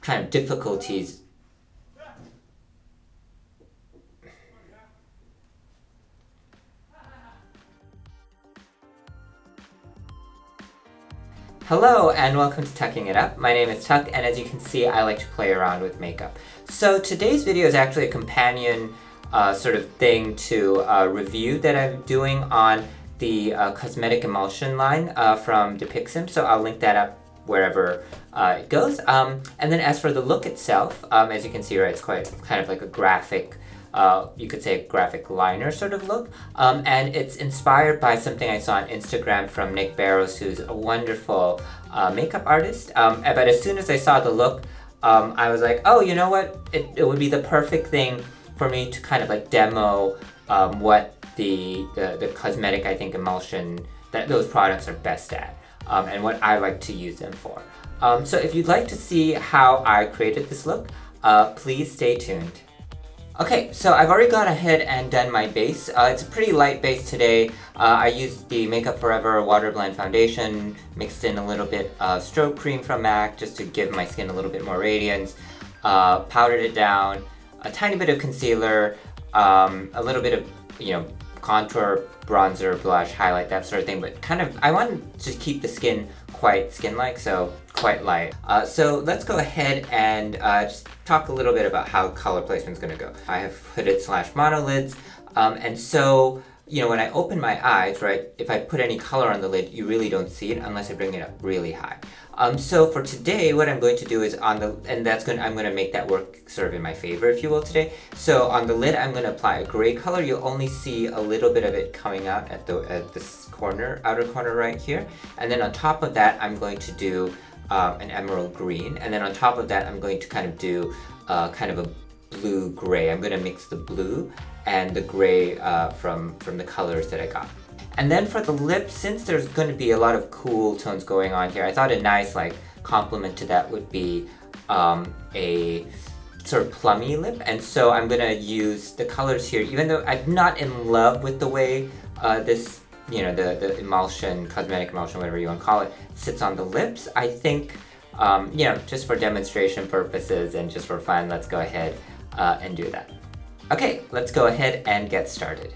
kind of difficulties. Hello and welcome to Tucking It Up. My name is Tuck, and as you can see, I like to play around with makeup. So today's video is actually a companion sort of thing to a review that I'm doing on the Cosmetic emulsion line from Depixym, so I'll link that up wherever it goes. And then as for the look itself, as you can see, right, it's quite kind of like a graphic, you could say a graphic liner sort of look, and it's inspired by something I saw on Instagram from Nick Barrows, who's a wonderful makeup artist. But as soon as I saw the look, I was like, oh, you know what, it would be the perfect thing for me to kind of like demo what the cosmetic, I think, emulsion, that those products are best at, and what I like to use them for. So if you'd like to see how I created this look, please stay tuned. Okay, so I've already gone ahead and done my base. It's a pretty light base today. I used the Makeup Forever Water Blend Foundation, mixed in a little bit of stroke cream from MAC just to give my skin a little bit more radiance, powdered it down, a tiny bit of concealer, a little bit of, contour, bronzer, blush, highlight, that sort of thing, but kind of, I want to keep the skin quite skin-like, so quite light. So let's go ahead and just talk a little bit about how color placement is going to go. I have hooded / monolids, and so, when I open my eyes, right, if I put any color on the lid, you really don't see it unless I bring it up really high. So for today, what I'm going to do is I'm going to make that work sort of in my favor, if you will, today. So on the lid, I'm going to apply a gray color. You'll only see a little bit of it coming out at this corner, outer corner right here. And then on top of that, I'm going to do an emerald green. And then on top of that, I'm going to kind of do kind of a blue-gray. I'm going to mix the blue and the gray from the colors that I got. And then for the lips, since there's going to be a lot of cool tones going on here, I thought a nice complement to that would be a sort of plummy lip. And so I'm going to use the colors here, even though I'm not in love with the way this, the emulsion, cosmetic emulsion, whatever you want to call it, sits on the lips. I think, just for demonstration purposes and just for fun, let's go ahead and do that. Okay, let's go ahead and get started.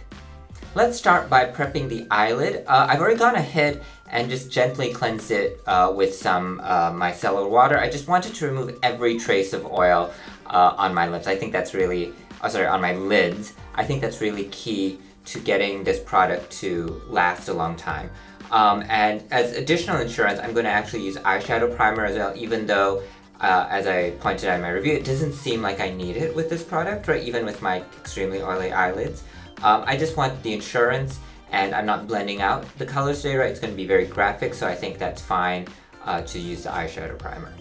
Let's start by prepping the eyelid. I've already gone ahead and just gently cleansed it with some micellar water. I just wanted to remove every trace of oil on my lips. I think that's really, on my lids. I think that's really key to getting this product to last a long time. And as additional insurance, I'm going to actually use eyeshadow primer as well, even though as I pointed out in my review, it doesn't seem like I need it with this product, right? Even with my extremely oily eyelids. I just want the insurance, and I'm not blending out the colors today, right? It's going to be very graphic, so I think that's fine to use the eyeshadow primer.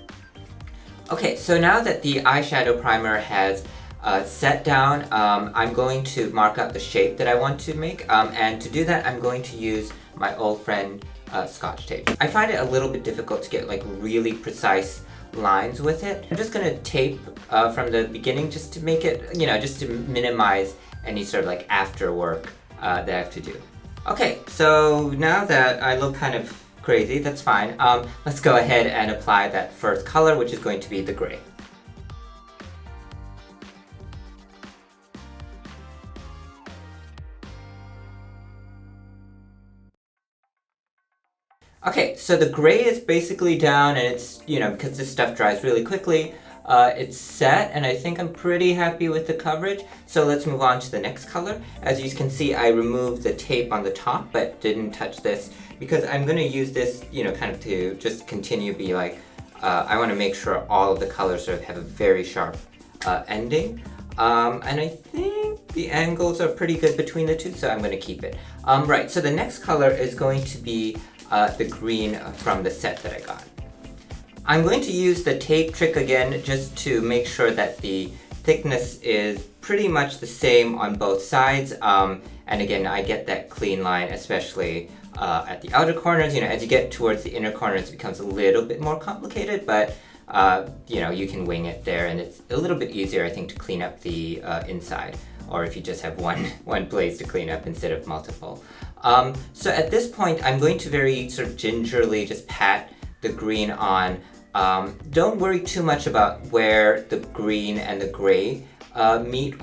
Okay, so now that the eyeshadow primer has set down, I'm going to mark out the shape that I want to make, and to do that, I'm going to use my old friend Scotch tape. I find it a little bit difficult to get really precise lines with it. I'm just going to tape from the beginning just to make it, just to minimize any sort of after work that I have to do. Okay, so now that I look kind of crazy, that's fine. Let's go ahead and apply that first color, which is going to be the gray. Okay, so the gray is basically down, and it's, because this stuff dries really quickly, it's set, and I think I'm pretty happy with the coverage. So let's move on to the next color. As you can see, I removed the tape on the top, but didn't touch this, because I'm going to use this, kind of to just continue be I want to make sure all of the colors sort of have a very sharp ending. And I think the angles are pretty good between the two, so I'm going to keep it. Right, so the next color is going to be the green from the set that I got. I'm going to use the tape trick again just to make sure that the thickness is pretty much the same on both sides. And again, I get that clean line, especially at the outer corners. As you get towards the inner corners, it becomes a little bit more complicated, but you can wing it there, and it's a little bit easier, I think, to clean up the inside, or if you just have one place to clean up instead of multiple. So at this point, I'm going to very sort of gingerly just pat the green on Don't worry too much about where the green and the gray meet.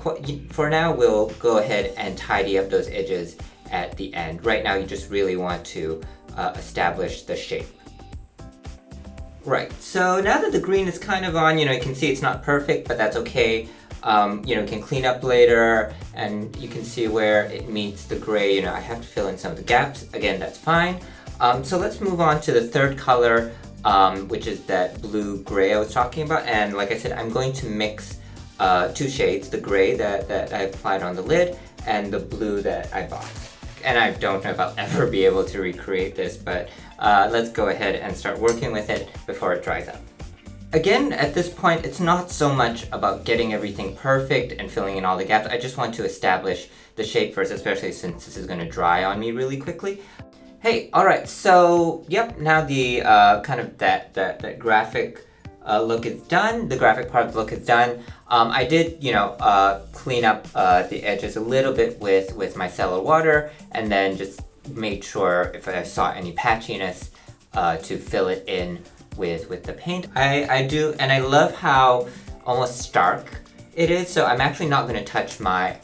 For now, we'll go ahead and tidy up those edges at the end. Right now, you just really want to establish the shape. Right, so now that the green is kind of on, you can see it's not perfect, but that's okay. You can clean up later, and you can see where it meets the gray. I have to fill in some of the gaps. Again, that's fine. So let's move on to the third color, which is that blue-gray I was talking about. And like I said, I'm going to mix two shades, the gray that I applied on the lid and the blue that I bought. And I don't know if I'll ever be able to recreate this, but let's go ahead and start working with it before it dries up. Again, at this point, it's not so much about getting everything perfect and filling in all the gaps. I just want to establish the shape first, especially since this is going to dry on me really quickly. Hey, alright, so yep, now the kind of that graphic look is done. The graphic part of the look is done. I did, clean up the edges a little bit with micellar water, and then just made sure if I saw any patchiness to fill it in with the paint. I do, and I love how almost stark it is, so I'm actually not going to touch my,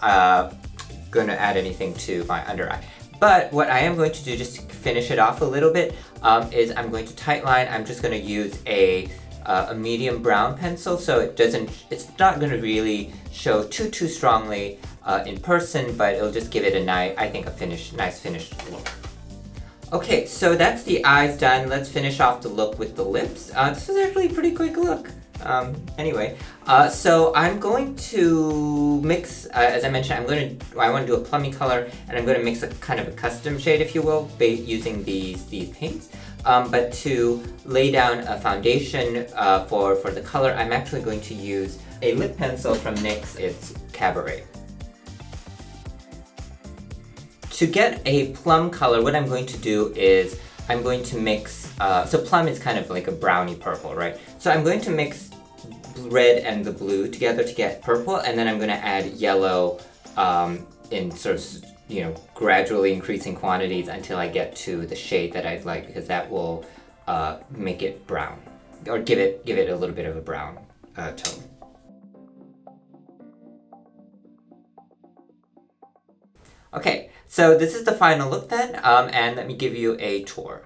going to add anything to my under eye. But what I am going to do, just to finish it off a little bit, is I'm going to tightline. I'm just going to use a medium brown pencil, so it's not going to really show too strongly in person, but it'll just give it a nice finished look. Okay, so that's the eyes done. Let's finish off the look with the lips. This was actually a pretty quick look. Anyway, so I'm going to mix, as I mentioned, I want to do a plummy color, and I'm going to mix a kind of a custom shade, if you will, using these paints. But to lay down a foundation for the color, I'm actually going to use a lip pencil from NYX. It's Cabaret. To get a plum color, what I'm going to do is I'm going to mix, so plum is kind of like a browny purple, right? So I'm going to mix red and the blue together to get purple, and then I'm going to add yellow in sort of, gradually increasing quantities until I get to the shade that I'd like, because that will make it brown, or give it a little bit of a brown tone. Okay, so this is the final look then, and let me give you a tour.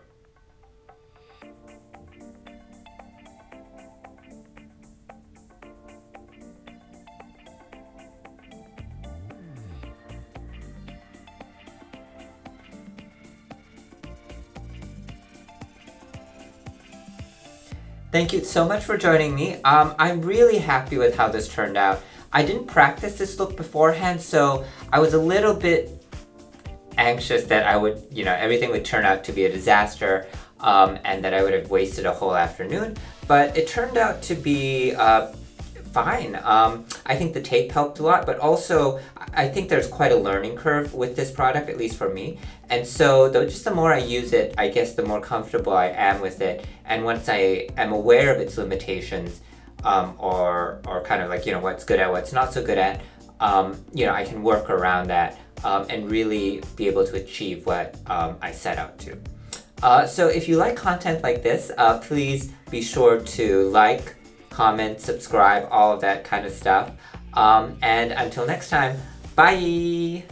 Thank you so much for joining me. I'm really happy with how this turned out. I didn't practice this look beforehand, so I was a little bit anxious that I would, everything would turn out to be a disaster, and that I would have wasted a whole afternoon, but it turned out to be fine. I think the tape helped a lot, but also I think there's quite a learning curve with this product, at least for me. And so just the more I use it, I guess the more comfortable I am with it. And once I am aware of its limitations, or kind of like, what's good at, what's not so good at, I can work around that and really be able to achieve what I set out to. So if you like content like this, please be sure to like, comment, subscribe, all of that kind of stuff. And until next time, bye!